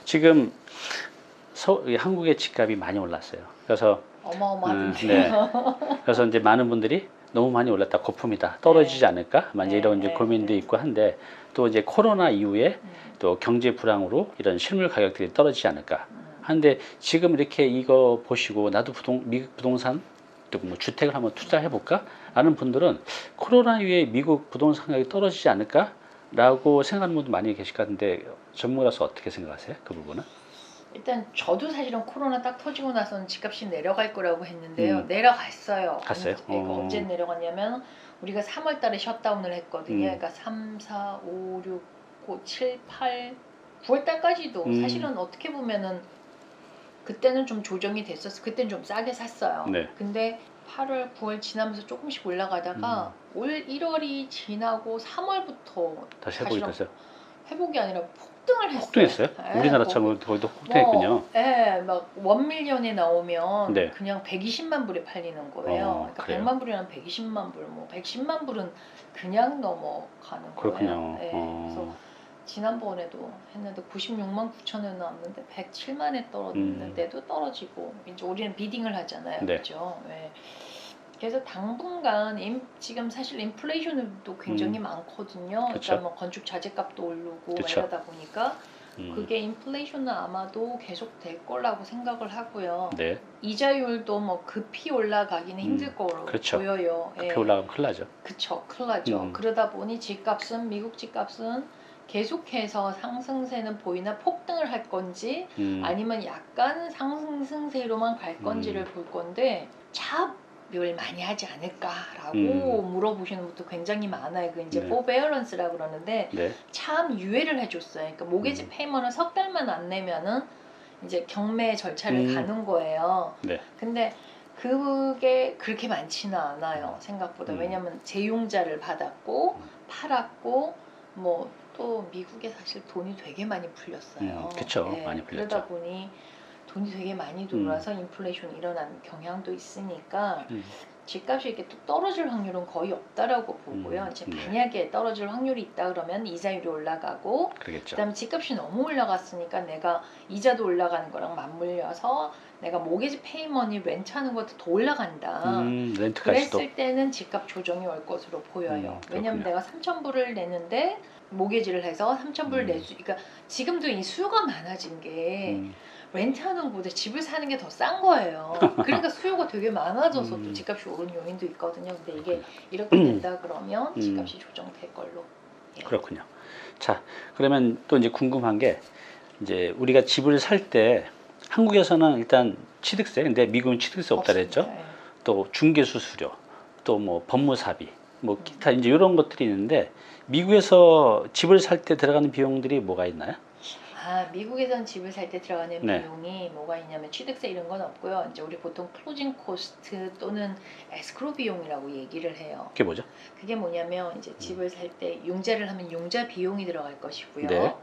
지금 한국의 집값이 많이 올랐어요. 그래서 어마어마한데. 네. 그래서 이제 많은 분들이 너무 많이 올랐다, 거품이다, 떨어지지 않을까, 이제 이런 이제 고민도 있고 한데, 또 이제 코로나 이후에 또 경제 불황으로 이런 실물 가격들이 떨어지지 않을까 하는데, 지금 이렇게 이거 보시고 나도 미국 부동산 또 뭐 주택을 한번 투자해 볼까 라는 분들은 코로나 이후에 미국 부동산 가격이 떨어지지 않을까 라고 생각하는 분도 많이 계실 것 같은데, 전문가로서 어떻게 생각하세요? 그 부분은? 일단 저도 사실은 코로나 딱 터지고 나서는 집값이 내려갈 거라고 했는데요. 내려갔어요. 갔어요? 그러니까 언제 내려갔냐면 우리가 3월 달에 셧다운을 했거든요. 그러니까 3, 4, 5, 6, 9, 7, 8, 9월 달까지도 사실은 어떻게 보면은 그때는 좀 조정이 됐었어. 그때는 좀 싸게 샀어요. 네. 근데 8월, 9월 지나면서 조금씩 올라가다가 올 1월이 지나고 3월부터 다시 회복이 됐어요? 회복이 아니라 폭등을 했어요. 폭등했어요? 네, 우리나라처럼 거기도 폭등했군요. 네, 막 원밀리언에 나오면 네. 그냥 120만 불에 팔리는 거예요. 그러니까 그래요? 100만 불이랑 120만 불, 뭐 110만 불은 그냥 넘어가는 그렇군요. 거예요. 네, 그래서 지난번에도 했는데 96만 9천에 나왔는데 107만에 떨어졌는데도 떨어지고, 이제 우리는 비딩을 하잖아요. 네. 그렇죠? 네. 그래서 당분간 지금 사실 인플레이션도 굉장히 많거든요. 그쵸. 그러니까 뭐 건축 자재값도 오르고 그쵸. 이러다 보니까 그게 인플레이션은 아마도 계속 될 거라고 생각을 하고요. 네. 이자율도 뭐 급히 올라가기는 힘들 거로 그렇죠. 보여요. 급히 올라가면 큰일 나죠. 그쵸, 큰일 나죠. 그러다 보니 집값은, 미국 집값은 계속해서 상승세는 보이나 폭등을 할 건지 아니면 약간 상승세로만 갈 건지를 볼 건데, 차별 많이 하지 않을까라고 물어보시는 분도 굉장히 많아요. 그 이제 네. forbearance라고 그러는데 네. 참 유예를 해줬어요. 그러니까 모게지 페이먼을 석 달만 안 내면은 이제 경매 절차를 가는 거예요. 네. 근데 그게 그렇게 많지는 않아요, 생각보다. 왜냐면 재용자를 받았고 팔았고, 뭐 또 미국에 사실 돈이 되게 많이 풀렸어요. 그쵸. 많이 풀렸죠. 그러다 보니 돈이 되게 많이 들어와서 인플레이션이 일어나는 경향도 있으니까 집값이 이렇게 뚝 떨어질 확률은 거의 없다라고 보고요. 이제 만약에 떨어질 확률이 있다 그러면 이자율이 올라가고, 그러겠죠. 그다음에 집값이 너무 올라갔으니까 내가 이자도 올라가는 거랑 맞물려서 내가 모게지 페이먼이 렌트하는 것도 더 올라간다. 렌트까지도. 그랬을 때는 집값 조정이 올 것으로 보여요. 왜냐면 내가 3,000불을 내는데 모게지를 해서 3,000불을 그러니까 지금도 이 수요가 많아진 게 렌트하는 곳에 집을 사는 게 더 싼 거예요. 그러니까 수요가 되게 많아져서 또 집값이 오른 요인도 있거든요. 근데 이게 이렇게 된다 그러면 집값이 조정될 걸로. 예. 그렇군요. 자, 그러면 또 이제 궁금한 게, 이제 우리가 집을 살 때 한국에서는 일단 취득세, 근데 미국은 취득세 없다 그랬죠. 없습니다. 예. 또 중개수수료, 또 뭐 법무사비, 뭐 기타 이제 이런 것들이 있는데, 미국에서 집을 살 때 들어가는 비용들이 뭐가 있나요? 미국에선 집을 살 때 들어가는 네. 비용이 뭐가 있냐면 취득세 이런 건 없고요. 이제 우리 보통 클로징 코스트 또는 에스크로 비용이라고 얘기를 해요. 그게 뭐죠? 그게 뭐냐면 이제 집을 살 때 융자를 하면 융자 비용이 들어갈 것이고요. 네.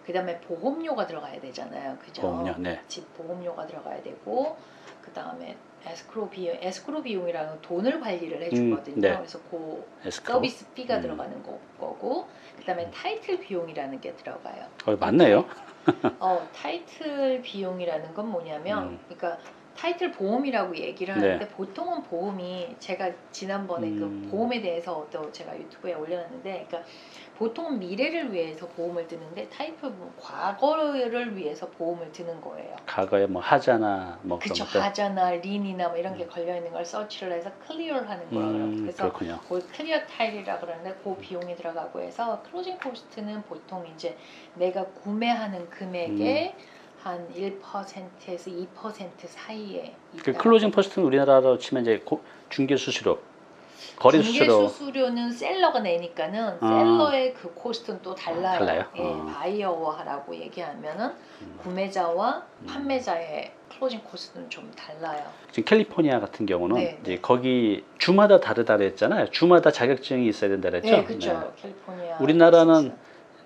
그다음에 보험료가 들어가야 되잖아요. 그죠? 보험료, 네. 집 보험료가 들어가야 되고, 그다음에 에스크로 비용이라는 돈을 관리를 해주거든요. 네. 그래서 그 에스크로. 서비스 피가 들어가는 거고, 그다음에 타이틀 비용이라는 게 들어가요. 맞네요. 타이틀 비용이라는 건 뭐냐면, 그러니까 타이틀 보험이라고 얘기를 하는데, 보통은 보험이, 제가 지난번에 그 보험에 대해서 또 제가 유튜브에 올려놨는데, 그러니까 보통은 미래를 위해서 보험을 드는데, 타이틀 보험 과거를 위해서 보험을 드는 거예요. 과거에 뭐 하자나 뭐 그쵸, 그런 것들. 하자나 린이나 뭐 이런 게 걸려 있는 걸 서치를 해서 클리어를 하는 거라고. 그래서 그렇군요. 그 클리어 타일이라고 그러는데 그 비용이 들어가고 해서, 클로징 코스트는 보통 이제 내가 구매하는 금액의 한 1%에서 2% 사이에 그 있다. 클로징 퍼스트는 우리나라로 치면 이제 중개 수수료, 거래 중개 수수료. 수수료는 셀러가 내니까는 셀러의 그 코스트는 또 달라요. 달라요? 예, 바이어와라고 얘기하면은 구매자와 판매자의 클로징 코스트는 좀 달라요. 지금 캘리포니아 같은 경우는 네, 이제 거기 주마다 다르다 그랬잖아요. 주마다 자격증이 있어야 된다 그랬죠. 네, 그렇죠. 캘리포니아. 우리나라는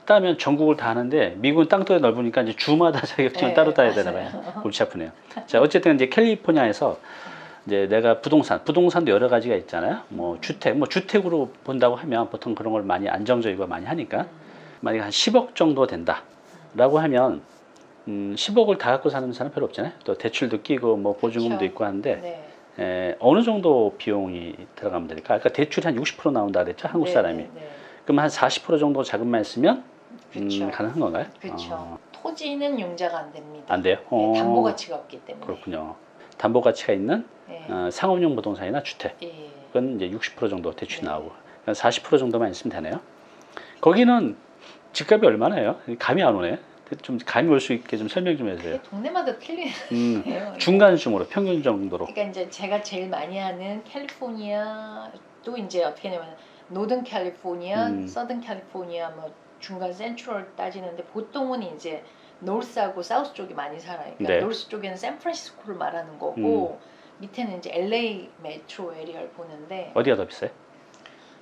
따면 전국을 다 하는데, 미국은 땅덩이 넓으니까 이제 주마다 자격증을 따로 따야 되나 봐요. 골치 아프네요. 자, 어쨌든 이제 캘리포니아에서 이제 내가 부동산도 여러 가지가 있잖아요. 뭐 주택으로 본다고 하면 보통 그런 걸 많이 안정적이고 많이 하니까, 만약에 한 10억 정도 된다라고 하면 10억을 다 갖고 사는 사람 별로 없잖아요. 또 대출도 끼고 뭐 보증금도 그쵸. 있고 하는데 네. 어느 정도 비용이 들어가면 될까? 아까 대출이 한 60% 나온다 그랬죠, 한국 네, 사람이. 네, 네. 그럼 한 40% 정도 자금만 있으면 그쵸. 가능한 건가요? 그렇죠. 토지는 융자가 안 됩니다. 안 돼요? 네, 담보 가치가 없기 때문에. 그렇군요. 담보 가치가 있는 네. 상업용 부동산이나 주택. 예. 그건 이제 60% 정도 대출이 네. 나오고 40% 정도만 있으면 되네요. 거기는 집값이 얼마나요? 감이 안 오네. 좀 감이 올 수 있게 좀 설명 좀 해주세요. 그게 동네마다 틀리네요. 중간쯤으로 평균 정도로. 그러니까 이제 제가 제일 많이 하는 캘리포니아도 이제 어떻게 하냐면 노던 캘리포니아, 서든 캘리포니아, 뭐 중간 센트럴 따지는데 보통은 이제 노스하고 사우스 쪽이 많이 살아요. 그러니까 네. 노스 쪽에는 샌프란시스코를 말하는 거고 밑에는 이제 LA 메트로 에리어를 보는데 어디가 더 비싸요?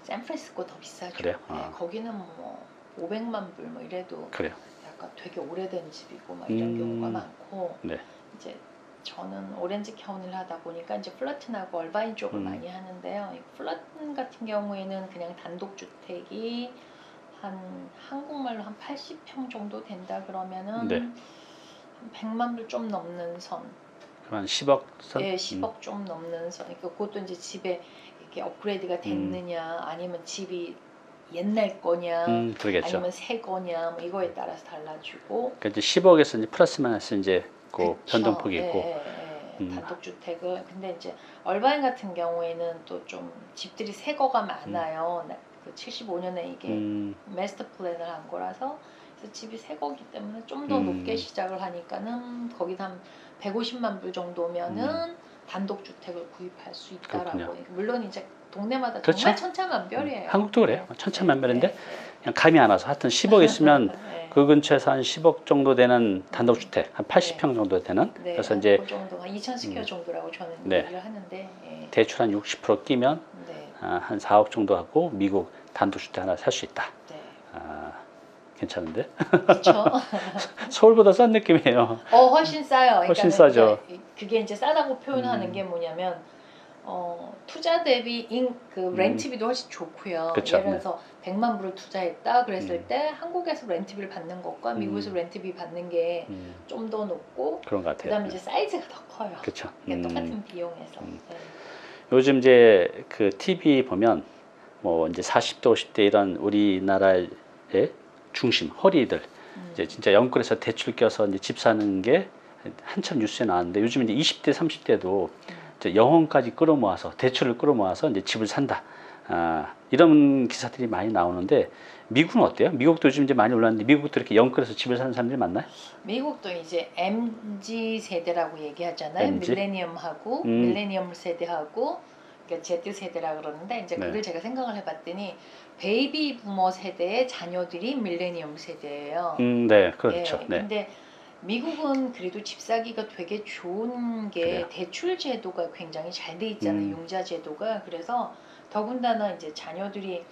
샌프란시스코 더 비싸죠. 그래요? 네, 거기는 뭐 500만 불 뭐 이래도 그래요. 약간 되게 오래된 집이고 막 이런 경우가 많고 네. 이제 저는 오렌지 카운티를 하다 보니까 이제 플러튼하고 얼바인 쪽을 많이 하는데요. 이 플러튼 같은 경우에는 그냥 단독 주택이 한 한국말로 한 80평 정도 된다 그러면은 네. 한 100만 불 좀 넘는 선. 그럼 한 10억 선? 예, 10억 좀 넘는 선. 그러니까 그것도 이제 집에 이렇게 업그레이드가 됐느냐, 아니면 집이 옛날 거냐, 그러겠죠. 아니면 새 거냐, 뭐 이거에 따라서 달라지고. 그러니까 이제 10억에서 이제 플러스 마이너스 이제 그 변동폭이 있고. 단독 주택을. 근데 이제 얼바인 같은 경우에는 또 좀 집들이 새 거가 많아요. 그 75년에 이게 마스터 플랜을 한 거라서 그래서 집이 새 거기 때문에 좀 더 높게 시작을 하니까는 거기다 한 150만 불 정도면은 단독 주택을 구입할 수 있다라고. 그렇군요. 물론 이제 동네마다 그렇죠? 정말 천차만별이에요. 한국도 그래요. 네. 천차만별인데 네. 그냥 감이 안 와서 하여튼 10억 있으면 네. 그 근처에서 한 10억 정도 되는 단독 주택, 한 80평 정도 되는. 네, 그래서 이제 그 정도 한 2,000스퀘어 정도라고 저는 네. 얘기를 하는데. 예. 대출 한 60% 끼면 네. 한 4억 정도 하고 미국 단독 주택 하나 살 수 있다. 네. 괜찮은데? 그렇죠. 서울보다 싼 느낌이에요. 훨씬 싸요. 훨씬 싸죠. 그게 이제 싸다고 표현하는 게 뭐냐면 투자 대비 그 렌트비도 훨씬 좋고요. 그쵸. 예를 들어서 100만 불을 투자했다 그랬을 때 한국에서 렌트비를 받는 것과 미국에서 렌트비 받는 게 좀 더 높고 그런 것 같아요. 그다음에 이제 사이즈가 더 커요. 그렇죠. 그러니까 똑같은 비용에서. 네. 요즘 이제 그 TV 보면 뭐 이제 40대, 50대 이런 우리나라의 중심 허리들 이제 진짜 영끌에서 대출 껴서 이제 집 사는 게 한참 뉴스에 나왔는데 요즘 이제 20대, 30대도 이제 영혼까지 끌어모아서 대출을 끌어모아서 이제 집을 산다. 이런 기사들이 많이 나오는데 미국은 어때요? 미국도 요즘 이제 많이 올랐는데 미국도 이렇게 영끌에서 집을 사는 사람들이 많나요? 미국도 이제 MZ 세대라고 얘기하잖아요. MZ? 밀레니엄하고 밀레니엄 세대하고 그러니까 Z 세대라 그러는데 이제 네. 그걸 제가 생각을 해봤더니 베이비 부머 세대의 자녀들이 밀레니엄 세대예요. 네, 그렇죠. 예, 네. 근데 미국은 그래도 집 사기가 되게 좋은 게 그래요. 대출 제도가 굉장히 잘 돼 있잖아요. 융자 제도가. 그래서 더군다나 이제 자녀들이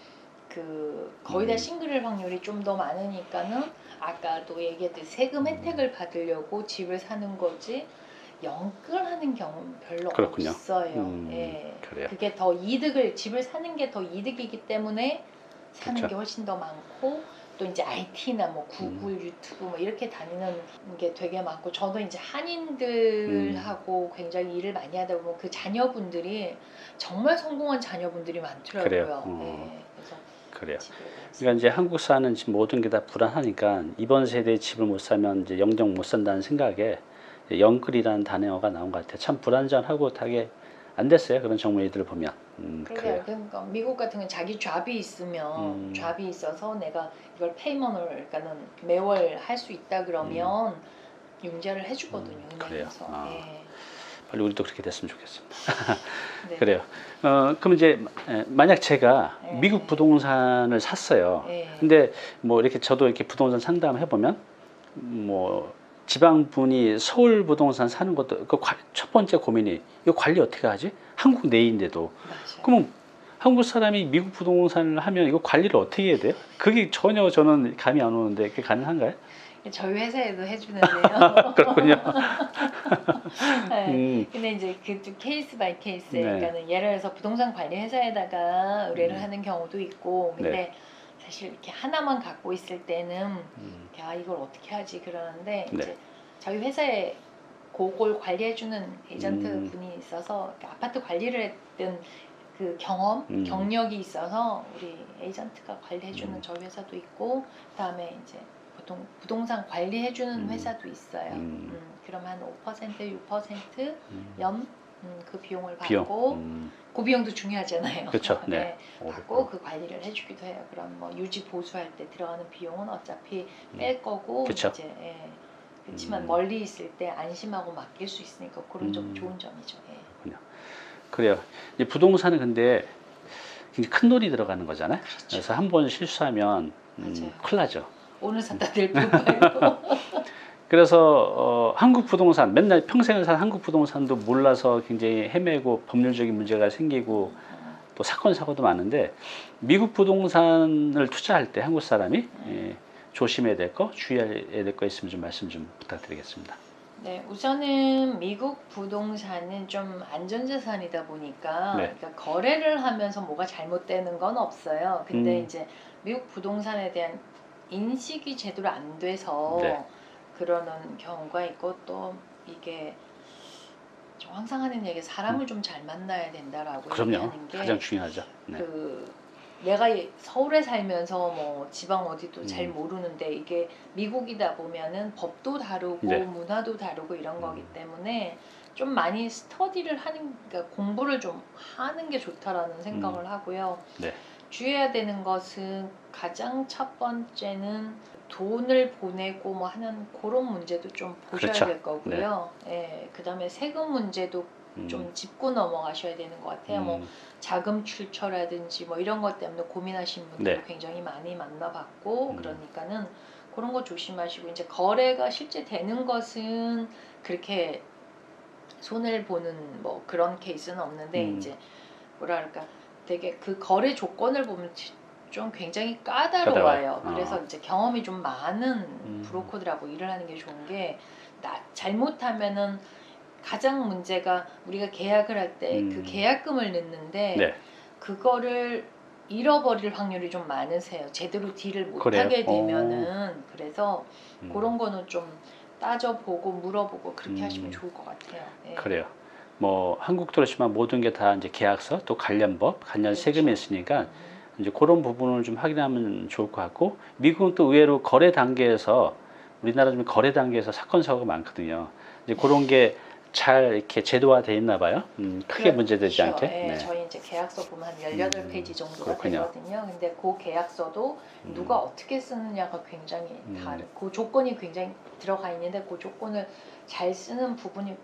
그 거의 다 싱글일 확률이 좀 더 많으니까는 아까도 얘기했듯이 세금 혜택을 받으려고 집을 사는 거지 영끌하는 경우는 별로 그렇군요. 없어요. 예. 그래요. 그게 더 이득을 집을 사는 게 더 이득이기 때문에 사는 그쵸. 게 훨씬 더 많고 또 이제 IT나 뭐 구글, 유튜브 뭐 이렇게 다니는 게 되게 많고 저도 이제 한인들하고 굉장히 일을 많이 하다 보면 그 자녀분들이 정말 성공한 자녀분들이 많더라고요. 그래요. 네, 그래서 그래요. 집을 그러니까 이제 한국 사는 집 모든 게 다 불안하니까 이번 세대에 집을 못 사면 이제 영영 못 산다는 생각에 영끌이라는 단어가 나온 것 같아요. 참 불안전하고 되게 안 됐어요. 그런 정부애들 보면. 그래요. 그러니까 미국 같은 경우는 자기 잡이 있으면 잡이 있어서 내가 이걸 페이먼을 그러니까는 매월 할 수 있다 그러면 융자를 해주거든요. 그래요. 은행에서. 예. 빨리 우리도 그렇게 됐으면 좋겠습니다. 네. 그래요. 그럼 이제 만약 제가 네. 미국 부동산을 샀어요. 네. 근데 뭐 이렇게 저도 이렇게 부동산 상담해 보면 뭐 지방 분이 서울 부동산 사는 것도 첫 번째 고민이 이거 관리 어떻게 하지? 한국 내인데도. 맞아요. 그러면 한국 사람이 미국 부동산을 하면 이거 관리를 어떻게 해야 돼요? 그게 전혀 저는 감이 안 오는데 그게 가능한가요? 저희 회사에도 해주는데요. 그렇군요. 네. 근데 이제 그것도 케이스 바이 케이스. 네. 그러니까는 예를 들어서 부동산 관리 회사에다가 의뢰를 하는 경우도 있고, 근데 네. 사실 이렇게 하나만 갖고 있을 때는 이걸 어떻게 하지 그러는데 네. 이제 저희 회사에 그걸 관리해주는 에이전트 음. 분이 있어서 아파트 관리를 했던 그 경험, 경력이 있어서 우리 에이전트가 관리해주는 저희 회사도 있고, 그다음에 이제 보통 부동산 관리해주는 회사도 있어요. 그럼 한 5%, 6% 그 비용을 비용. 받고, 그 비용도 중요하잖아요. 그렇죠. 네, 네. 받고 그 관리를 해주기도 해요. 그럼 뭐 유지 보수할 때 들어가는 비용은 어차피 뺄 거고, 그쵸. 이제 그렇지만 멀리 있을 때 안심하고 맡길 수 있으니까 그런 점 좋은 점이죠. 예. 그래요. 이 부동산은 근데 굉장히 큰 돈이 들어가는 거잖아요. 그렇죠. 그래서 한 번 실수하면 맞아요. 큰일 나죠. 오늘 샀다 내일 팔고. 그래서 한국 부동산 맨날 평생을 산 한국 부동산도 몰라서 굉장히 헤매고 법률적인 문제가 생기고 또 사건 사고도 많은데, 미국 부동산을 투자할 때 한국 사람이 조심해야 될 거, 주의해야 될 거 있으면 좀 말씀 좀 부탁드리겠습니다. 네, 우선은 미국 부동산은 좀 안전자산이다 보니까, 네. 그러니까 거래를 하면서 뭐가 잘못되는 건 없어요. 근데 음. 이제 미국 부동산에 대한 인식이 제대로 안 돼서 네. 그러는 경우가 있고, 또 이게 저 항상 하는 얘기, 사람을 좀 잘 만나야 된다라고 그럼요. 얘기하는 게, 가장 중요하죠. 네. 내가 서울에 살면서 뭐 지방 어디도 잘 음. 모르는데, 이게 미국이다 보면은 법도 다르고 네. 문화도 다르고 이런 거기 때문에 좀 많이 스터디를 하는, 그러니까 공부를 좀 하는 게 좋다라는 생각을 하고요. 네. 주의해야 되는 것은 가장 첫 번째는 돈을 보내고 뭐 하는 그런 문제도 좀 보셔야 그렇죠. 될 거고요. 예, 그다음에 세금 문제도 좀 짚고 넘어가셔야 되는 것 같아요. 뭐 자금 출처라든지 뭐 이런 것 때문에 고민하시는 분들도 네. 굉장히 많이 만나봤고, 그러니까는 그런 거 조심하시고, 이제 거래가 실제 되는 것은 그렇게 손해를 보는 뭐 그런 케이스는 없는데, 이제 뭐랄까 되게 그 거래 조건을 보면 좀 굉장히 까다로워요. 그래서 이제 경험이 좀 많은 브로커들하고 일을 하는 게 좋은 게, 잘못하면은 가장 문제가, 우리가 계약을 할 때 그 계약금을 넣는데 네. 그거를 잃어버릴 확률이 좀 많으세요. 제대로 딜을 그래요? 못하게 되면은. 그래서 그런 거는 좀 따져보고 물어보고 그렇게 하시면 좋을 것 같아요. 예. 그래요. 뭐 한국도 그렇지만 모든 게 다 이제 계약서, 또 관련법, 관련 그렇죠. 세금이 있으니까 이제 그런 부분을 좀 확인하면 좋을 것 같고, 미국은 또 의외로 거래 단계에서, 우리나라 좀 거래 단계에서 사건 사고가 많거든요. 이제 그런 게 잘 이렇게 제도화돼 있나 봐요. 크게 문제되지 그렇죠. 않게. 예, 네. 저희 이제 계약서 보면 한 18페이지 정도가 그렇군요. 되거든요. 근데 그 계약서도 누가 어떻게 쓰느냐가 굉장히 그 조건이 굉장히 들어가 있는데, 그 조건을 잘 쓰는 부분이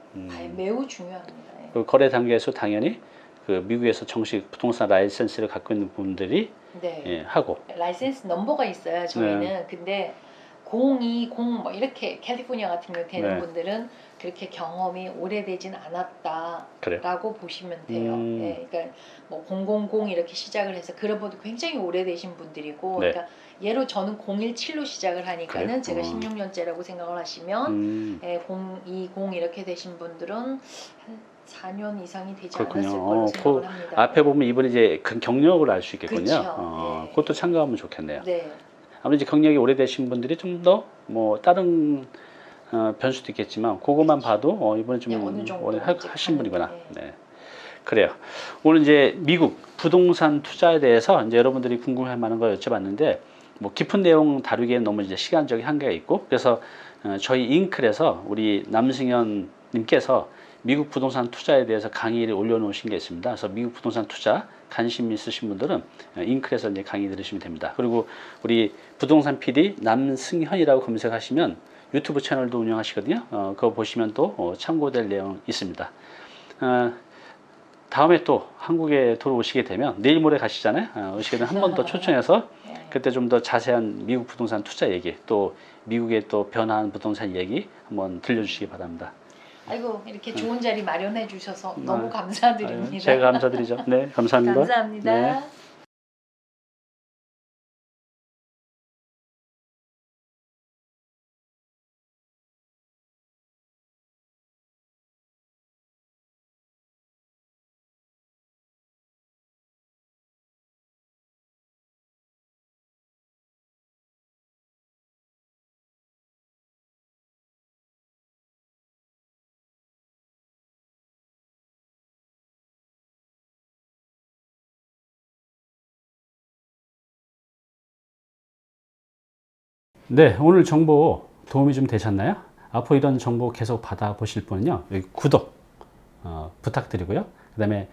매우 중요합니다. 예. 그 거래 단계에서 당연히 그 미국에서 정식 부동산 라이센스를 갖고 있는 분들이 네. 하고. 라이센스 넘버가 있어요, 저희는. 근데 020 뭐 이렇게 캘리포니아 같은 경우 되는 네. 분들은 그렇게 경험이 오래되진 않았다라고 그래요. 보시면 돼요. 예, 그러니까 뭐 000 이렇게 시작을 해서, 그런 분도 굉장히 오래되신 분들이고, 네. 그러니까 예로 저는 017로 시작을 하니까는 그래요? 제가 16년째라고 생각을 하시면, 020 이렇게 되신 분들은 한 4년 이상이 되지 그렇군요. 않았을 걸로 생각을 합니다. 앞에 보면 이분이 이제 그 경력을 알 수 있겠군요. 그렇죠. 네. 그것도 참고하면 좋겠네요. 네. 아무래도 이제 경력이 오래되신 분들이 좀 더 뭐 다른 변수도 있겠지만, 그것만 봐도 이번에 좀 어느 정도 오래 이제 하신 분이구나. 가는데. 네. 그래요. 오늘 이제 미국 부동산 투자에 대해서 이제 여러분들이 궁금할 만한 걸 여쭤봤는데, 뭐 깊은 내용 다루기에는 너무 이제 시간적인 한계가 있고, 그래서 저희 잉클에서 우리 남승현 님께서 미국 부동산 투자에 대해서 강의를 올려놓으신 게 있습니다. 그래서 미국 부동산 투자 관심 있으신 분들은 잉클에서 이제 강의 들으시면 됩니다. 그리고 우리 부동산 PD 남승현이라고 검색하시면 유튜브 채널도 운영하시거든요. 그거 보시면 또 참고될 내용 있습니다. 다음에 또 한국에 돌아오시게 되면, 내일 모레 가시잖아요. 오시게 되면 한 번 더 초청해서 그때 좀 더 자세한 미국 부동산 투자 얘기, 또 미국의 또 변화한 부동산 얘기 한번 들려주시기 바랍니다. 아이고, 이렇게 좋은 자리 마련해 주셔서 너무 감사드립니다. 제가 감사드리죠. 네, 감사합니다. 감사합니다. 네. 네, 오늘 정보 도움이 좀 되셨나요? 앞으로 이런 정보 계속 받아보실 분은요, 여기 구독 부탁드리고요. 그 다음에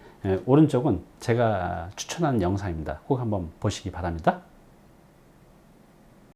오른쪽은 제가 추천하는 영상입니다. 꼭 한번 보시기 바랍니다.